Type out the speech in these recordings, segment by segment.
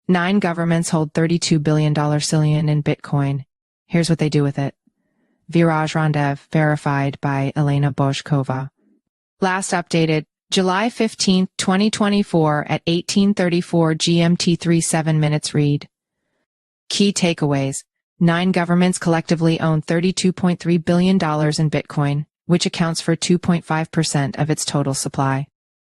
9 governments hold $32 billion cillion in Bitcoin. Here's what they do with it. Viraj Randev, verified by Elena Bozhkova. Last updated, July 15, 2024 at 18:34 GMT 37 minutes read. Key takeaways. 9 governments collectively own $32.3 billion in Bitcoin, which accounts for 2.5% of its total supply.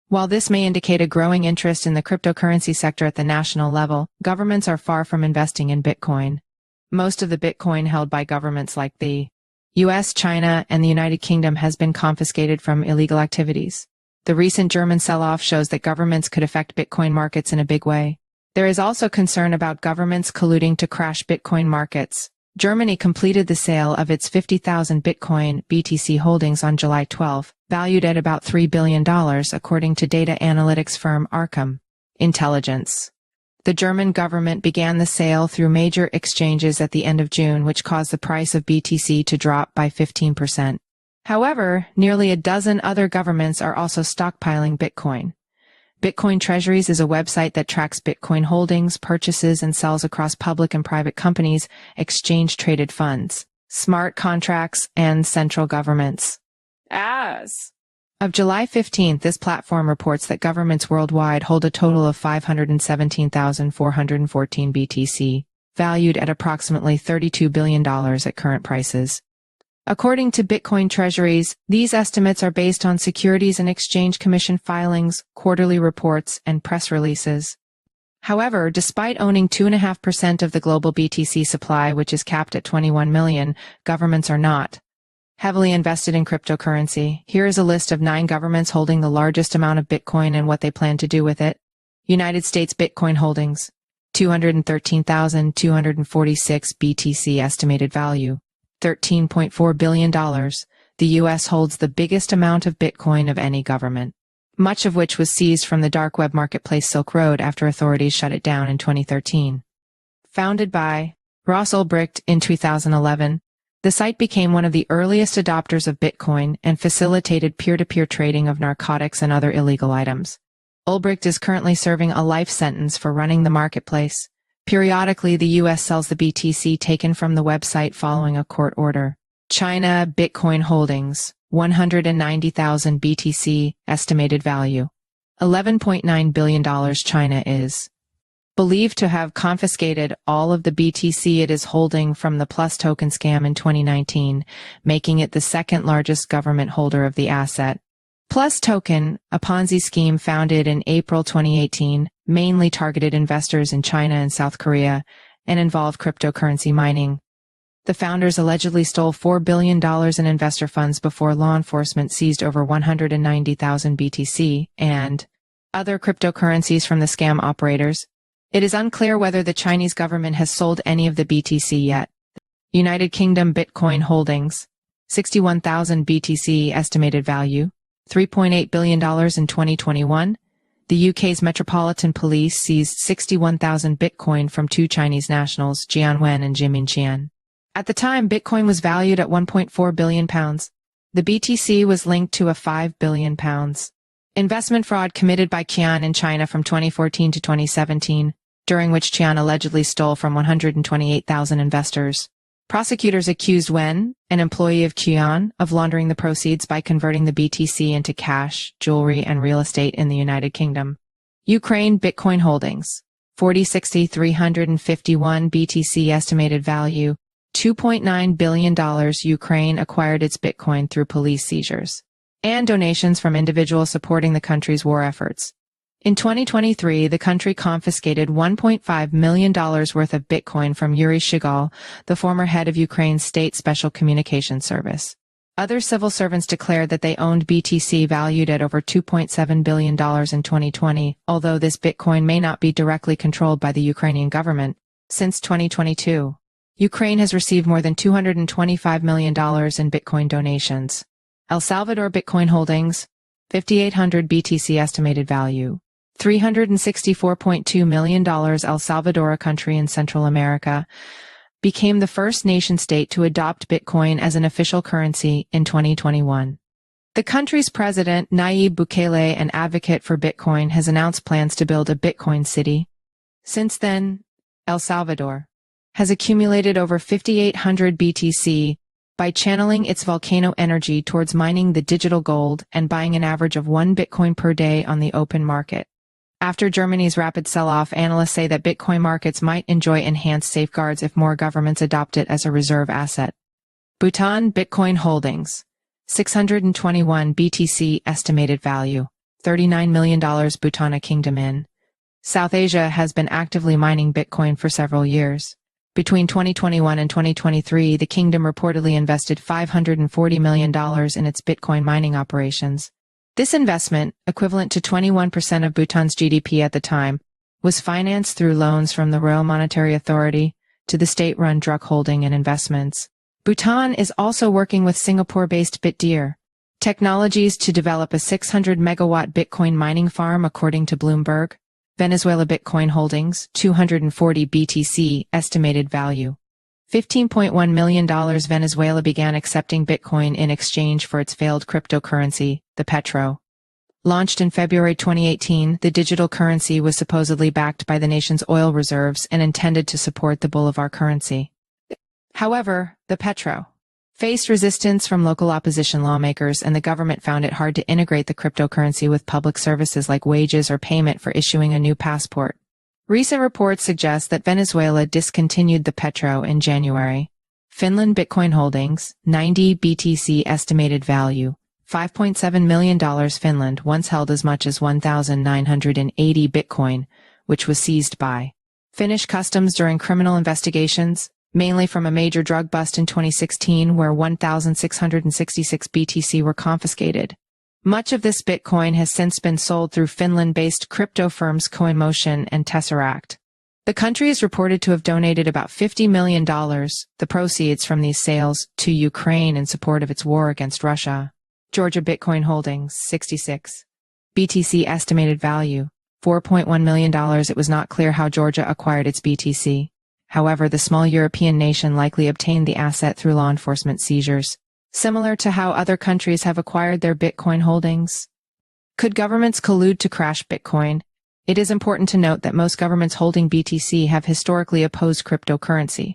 While this may indicate a growing interest in the cryptocurrency sector at the national level, governments are far from investing in Bitcoin. Most of the Bitcoin held by governments like the US, China, and the United Kingdom has been confiscated from illegal activities. The recent German sell-off shows that governments could affect Bitcoin markets in a big way. There is also concern about governments colluding to crash Bitcoin markets. Germany completed the sale of its 50,000 Bitcoin BTC holdings on July 12, valued at about $3 billion, according to data analytics firm Arkham Intelligence. The German government began the sale through major exchanges at the end of June, which caused the price of BTC to drop by 15%. However, nearly a dozen other governments are also stockpiling Bitcoin. Bitcoin Treasuries is a website that tracks Bitcoin holdings, purchases, and sells across public and private companies, exchange-traded funds, smart contracts, and central governments. As of July 15th, this platform reports that governments worldwide hold a total of 517,414 BTC, valued at approximately $32 billion at current prices. According to Bitcoin Treasuries, these estimates are based on Securities and Exchange Commission filings, quarterly reports, and press releases. However, despite owning 2.5% of the global BTC supply, which is capped at 21 million, governments are not heavily invested in cryptocurrency. Here is a list of 9 governments holding the largest amount of Bitcoin and what they plan to do with it. United States Bitcoin holdings, 213,246 BTC estimated value. $13.4 billion. The U.S. holds the biggest amount of Bitcoin of any government, much of which was seized from the dark web marketplace Silk Road after authorities shut it down in 2013. Founded by Ross Ulbricht in 2011, the site became one of the earliest adopters of Bitcoin and facilitated peer-to-peer trading of narcotics and other illegal items. Ulbricht is currently serving a life sentence for running the marketplace. Periodically, the U.S. sells the BTC taken from the website following a court order. China Bitcoin holdings, 190,000 BTC estimated value. $11.9 billion. China is believed to have confiscated all of the BTC it is holding from the Plus token scam in 2019, making it the second largest government holder of the asset. Plus token, a Ponzi scheme founded in April 2018, mainly targeted investors in China and South Korea, and involved cryptocurrency mining. The founders allegedly stole $4 billion in investor funds before law enforcement seized over 190,000 BTC and other cryptocurrencies from the scam operators. It is unclear whether the Chinese government has sold any of the BTC yet. United Kingdom Bitcoin holdings, 61,000 BTC estimated value, $3.8 billion in 2021. The UK's Metropolitan Police seized 61,000 Bitcoin from 2 Chinese nationals, Jian Wen and Jimin Qian. At the time, Bitcoin was valued at £1.4 billion. The BTC was linked to a £5 billion investment fraud committed by Qian in China from 2014 to 2017, during which Qian allegedly stole from 128,000 investors. Prosecutors accused Wen, an employee of Qian, of laundering the proceeds by converting the BTC into cash, jewelry, and real estate in the United Kingdom. Ukraine Bitcoin holdings, 40,351 BTC estimated value, $2.9 billion. Ukraine acquired its Bitcoin through police seizures and donations from individuals supporting the country's war efforts. In 2023, the country confiscated $1.5 million worth of Bitcoin from Yuri Shigal, the former head of Ukraine's State Special Communications Service. Other civil servants declared that they owned BTC valued at over $2.7 billion in 2020, although this Bitcoin may not be directly controlled by the Ukrainian government. Since 2022, Ukraine has received more than $225 million in Bitcoin donations. El Salvador Bitcoin holdings, 5,800 BTC estimated value. $364.2 million. El Salvador, a country in Central America, became the first nation-state to adopt Bitcoin as an official currency in 2021. The country's president, Nayib Bukele, an advocate for Bitcoin, has announced plans to build a Bitcoin city. Since then, El Salvador has accumulated over 5,800 BTC by channeling its volcano energy towards mining the digital gold and buying an average of 1 Bitcoin per day on the open market. After Germany's rapid sell-off, analysts say that Bitcoin markets might enjoy enhanced safeguards if more governments adopt it as a reserve asset. Bhutan Bitcoin holdings. 621 BTC estimated value. $39 million Bhutan Kingdom in South Asia has been actively mining Bitcoin for several years. Between 2021 and 2023, the kingdom reportedly invested $540 million in its Bitcoin mining operations. This investment, equivalent to 21% of Bhutan's GDP at the time, was financed through loans from the Royal Monetary Authority to the state-run Druk Holding and Investments. Bhutan is also working with Singapore-based Bitdeer Technologies to develop a 600-megawatt Bitcoin mining farm, according to Bloomberg. Venezuela Bitcoin holdings, 240 BTC estimated value. $15.1 million. Venezuela began accepting Bitcoin in exchange for its failed cryptocurrency, the Petro. Launched in February 2018, the digital currency was supposedly backed by the nation's oil reserves and intended to support the Bolivar currency. However, the Petro faced resistance from local opposition lawmakers, and the government found it hard to integrate the cryptocurrency with public services like wages or payment for issuing a new passport. Recent reports suggest that Venezuela discontinued the Petro in January. Finland Bitcoin holdings, 90 BTC estimated value, $5.7 million. Finland once held as much as 1,980 Bitcoin, which was seized by Finnish customs during criminal investigations, mainly from a major drug bust in 2016 where 1,666 BTC were confiscated. Much of this Bitcoin has since been sold through Finland-based crypto firms CoinMotion and Tesseract. The country is reported to have donated about $50 million, the proceeds from these sales, to Ukraine in support of its war against Russia. Georgia Bitcoin holdings, 66 BTC estimated value, $4.1 million. It was not clear how Georgia acquired its BTC. However, the small European nation likely obtained the asset through law enforcement seizures, similar to how other countries have acquired their Bitcoin holdings. Could governments collude to crash Bitcoin? It is important to note that most governments holding BTC have historically opposed cryptocurrency.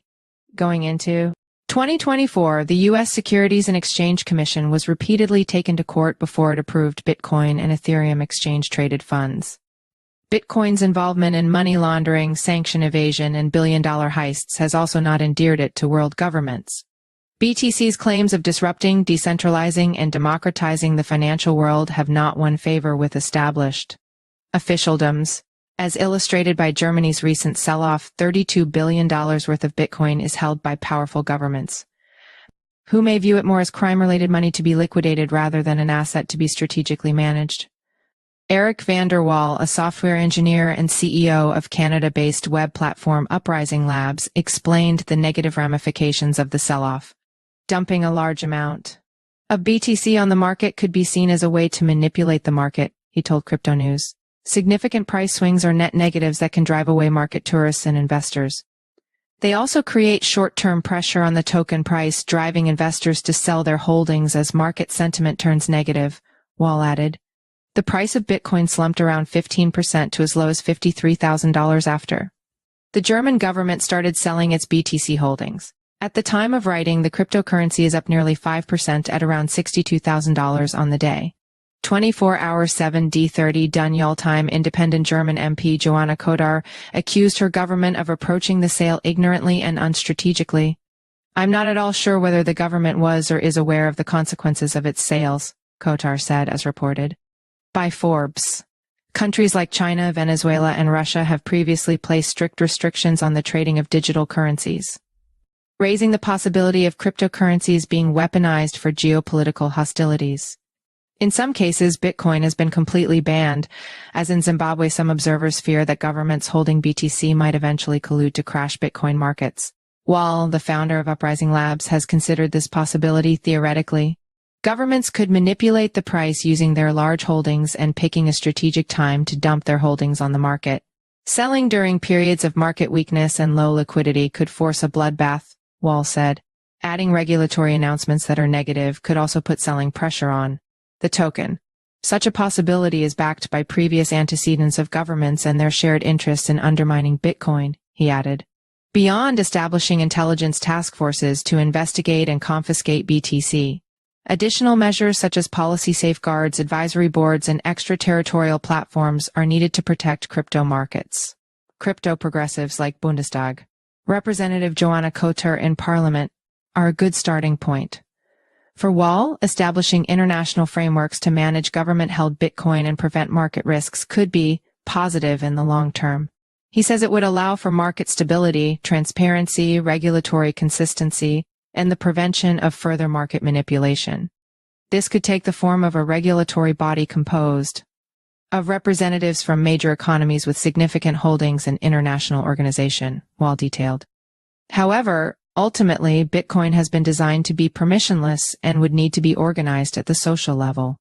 Going into 2024, the U.S. Securities and Exchange Commission was repeatedly taken to court before it approved Bitcoin and Ethereum exchange-traded funds. Bitcoin's involvement in money laundering, sanction evasion, and billion-dollar heists has also not endeared it to world governments. BTC's claims of disrupting, decentralizing, and democratizing the financial world have not won favor with established officialdoms. As illustrated by Germany's recent sell-off, $32 billion worth of Bitcoin is held by powerful governments, who may view it more as crime-related money to be liquidated rather than an asset to be strategically managed. Eric van der Wal, a software engineer and CEO of Canada-based web platform Uprising Labs, explained the negative ramifications of the sell-off. Dumping a large amount of BTC on the market could be seen as a way to manipulate the market, he told Crypto News. Significant price swings are net negatives that can drive away market tourists and investors. They also create short-term pressure on the token price, driving investors to sell their holdings as market sentiment turns negative, Wal added. The price of Bitcoin slumped around 15% to as low as $53,000 after the German government started selling its BTC holdings. At the time of writing, the cryptocurrency is up nearly 5% at around $62,000 on the day. 24-hour 7D30 Dunjal-time independent German MP Joanna Kodar accused her government of approaching the sale ignorantly and unstrategically. I'm not at all sure whether the government was or is aware of the consequences of its sales, Kotar said, as reported by Forbes. Countries like China, Venezuela, and Russia have previously placed strict restrictions on the trading of digital currencies, raising the possibility of cryptocurrencies being weaponized for geopolitical hostilities. In some cases, Bitcoin has been completely banned, as in Zimbabwe. Some observers fear that governments holding BTC might eventually collude to crash Bitcoin markets. While the founder of Uprising Labs has considered this possibility theoretically, governments could manipulate the price using their large holdings and picking a strategic time to dump their holdings on the market. Selling during periods of market weakness and low liquidity could force a bloodbath, Wall said. Adding regulatory announcements that are negative could also put selling pressure on the token. Such a possibility is backed by previous antecedents of governments and their shared interests in undermining Bitcoin, he added. Beyond establishing intelligence task forces to investigate and confiscate BTC, additional measures such as policy safeguards, advisory boards, and extraterritorial platforms are needed to protect crypto markets. Crypto progressives like Bundestag, Representative Joanna Koter in Parliament, are a good starting point. For Wall, establishing international frameworks to manage government-held Bitcoin and prevent market risks could be positive in the long term. He says it would allow for market stability, transparency, regulatory consistency, and the prevention of further market manipulation. This could take the form of a regulatory body composed of representatives from major economies with significant holdings in international organization, Wall detailed. However, ultimately, Bitcoin has been designed to be permissionless and would need to be organized at the social level.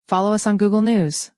Follow us on Google News.